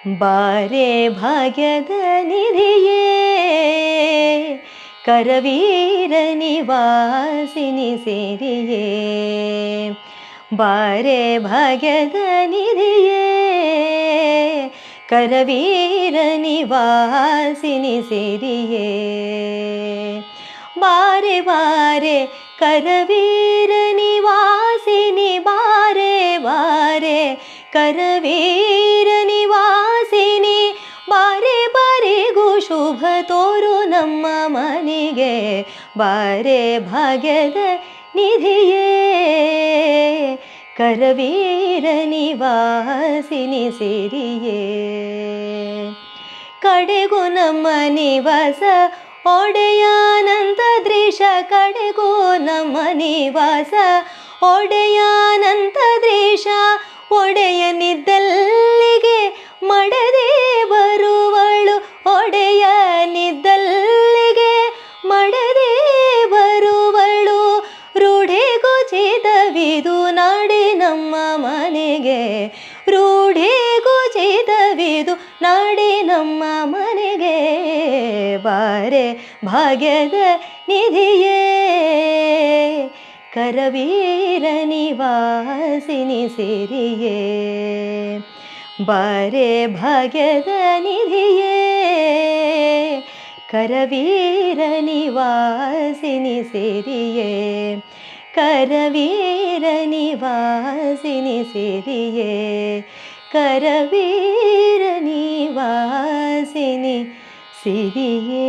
ಬಾರೆ ಭಾಗ್ಯದ ನಿಧಿಯೇ ಕರವೀರ ನಿವಾಸಿನಿ ಸಿರಿಯೇ ಬಾರೆ ಭಾಗ್ಯದ ನಿಧಿಯೇ ಕರವೀರ ನಿವಾಸಿನಿ ಸಿರಿಯೇ ಬಾರೆ ಬಾರೆ ಕರವೀರ ನಿವಾಸಿನಿ ಬಾರೆ ಬಾರೆ ಕರವೀರ ನಿವಾಸಿನಿ ಬಾರೆ ಬಾರಿಗೂ ಶುಭ ತೋರು ನಮ್ಮ ಮನೆಗೆ ಬಾರೆ ಭಾಗ್ಯದ ನಿಧಿಯೇ ಕರವೀರ ನಿವಾಸಿನಿ ಸಿರಿಯೇ ಕಡೆಗೂ ನಮ್ಮ ನಿವಾಸ ಒಡೆಯಾನಂತದ್ರೀಶ ಕಡೆಗೂ ನಮ್ಮ ನಿವಾಸ ಒಡೆಯಾನಂತದ್ರೀಶ ಒಡೆಯನಿದ್ದಲ್ಲಿಗೆ ಮಡದೆ ಬರುವಳು ಒಡೆಯನಿದ್ದಲ್ಲಿಗೆ ಮಡದೆ ಬರುವಳು ರೂಢಿಗೂ ಚಿತವಿದು ನಾಡಿ ನಮ್ಮ ಮನೆಗೆ ರೂಢಿಗೂ ಚಿತವಿದು ನಾಡಿ ನಮ್ಮ ಮನೆಗೆ ಬಾರೆ ಭಾಗ್ಯದ ನಿಧಿಯೇ ಕರವೀರ ನಿವಾಸಿನಿ ಸಿರಿಯೇ ಬಾರೆ ಭಾಗ್ಯದ ನಿಧಿಯೇ ಕರವೀರ ನಿವಾಸಿನಿ ಸಿರಿಯೇ ಕರವೀರ ನಿವಾಸಿನಿ ಸಿರಿಯೇ ಕರವೀರ ನಿವಾಸಿನಿ ಸಿರಿಯೇ